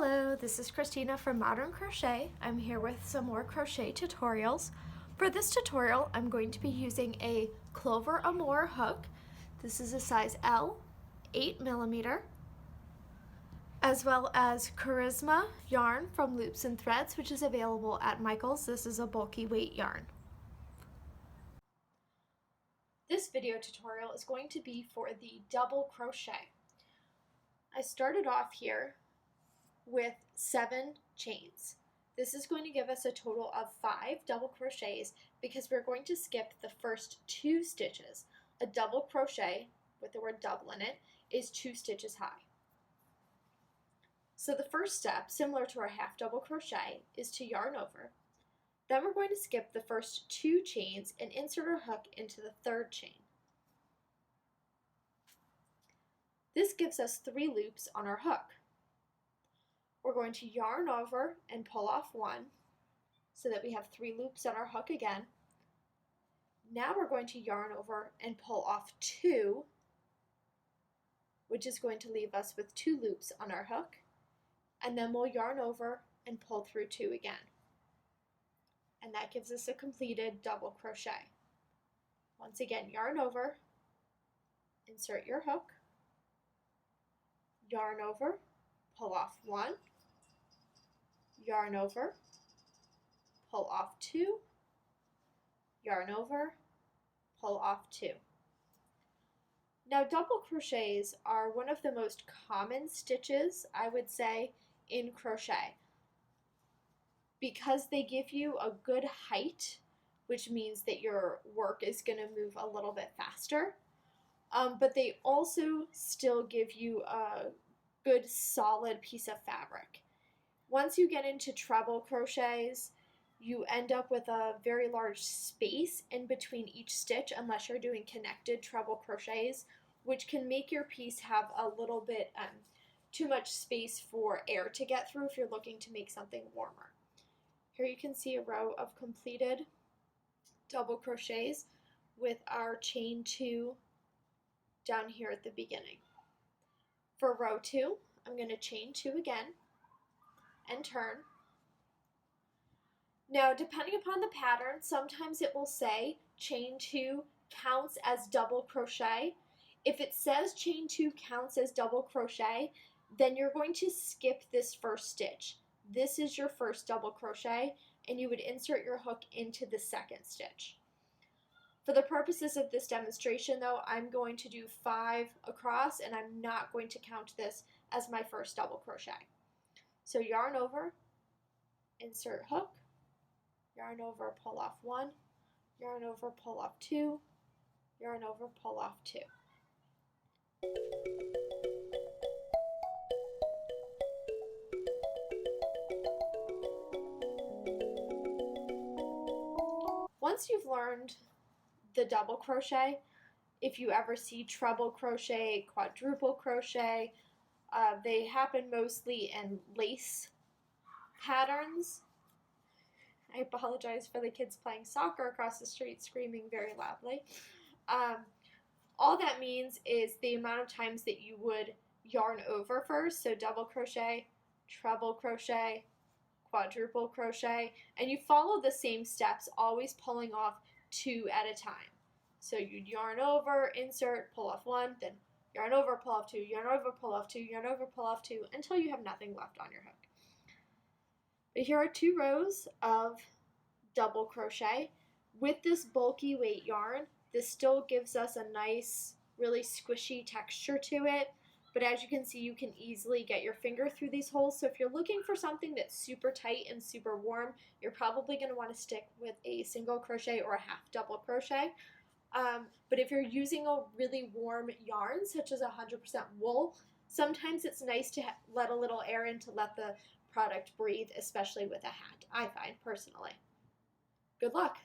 Hello, this is Christina from Modern Crochet. I'm here with some more crochet tutorials. For this tutorial, I'm going to be using a Clover Amour hook. This is a size L, 8mm, as well as Charisma yarn from Loops and Threads, which is available at Michael's. This is a bulky weight yarn. This video tutorial is going to be for the double crochet. I started off here with 7 chains. This is going to give us a total of 5 double crochets because we're going to skip the first 2 stitches. A double crochet with the word double in it is 2 stitches high. So the first step, similar to our half double crochet, is to yarn over. Then we're going to skip the first 2 chains and insert our hook into the 3rd chain. This gives us 3 loops on our hook. We're going to yarn over and pull off 1 so that we have 3 loops on our hook again. Now we're going to yarn over and pull off 2, which is going to leave us with 2 loops on our hook, and then we'll yarn over and pull through 2 again. And that gives us a completed double crochet. Once again, yarn over, insert your hook, yarn over, pull off 1, yarn over, pull off 2, yarn over, pull off 2. Now double crochets are one of the most common stitches, I would say, in crochet because they give you a good height, which means that your work is going to move a little bit faster, but they also still give you a good solid piece of fabric. Once you get into treble crochets, you end up with a very large space in between each stitch unless you're doing connected treble crochets, which can make your piece have a little bit too much space for air to get through if you're looking to make something warmer. Here you can see a row of completed double crochets with our chain 2 down here at the beginning. For row 2, I'm going to chain 2 again and turn. Now, depending upon the pattern, sometimes it will say chain 2 counts as double crochet. If it says chain 2 counts as double crochet, then you're going to skip this first stitch. This is your first double crochet, and you would insert your hook into the 2nd stitch. For the purposes of this demonstration, though, I'm going to do 5 across, and I'm not going to count this as my first double crochet. So yarn over, insert hook, yarn over, pull off 1, yarn over, pull off 2, yarn over, pull off 2. Once you've learned the double crochet, if you ever see treble crochet, quadruple crochet, they happen mostly in lace patterns. I apologize for the kids playing soccer across the street screaming very loudly. All that means is the amount of times that you would yarn over first, so double crochet, treble crochet, quadruple crochet, and you follow the same steps, always pulling off 2 at a time. So you'd yarn over, insert, pull off 1, then yarn over, pull off 2, yarn over, pull off 2, yarn over, pull off 2, until you have nothing left on your hook. But here are 2 rows of double crochet. With this bulky weight yarn, this still gives us a nice, really squishy texture to it. But as you can see, you can easily get your finger through these holes. So if you're looking for something that's super tight and super warm, you're probably going to want to stick with a single crochet or a half double crochet. But if you're using a really warm yarn, such as 100% wool, sometimes it's nice to let a little air in to let the product breathe, especially with a hat, I find personally. Good luck!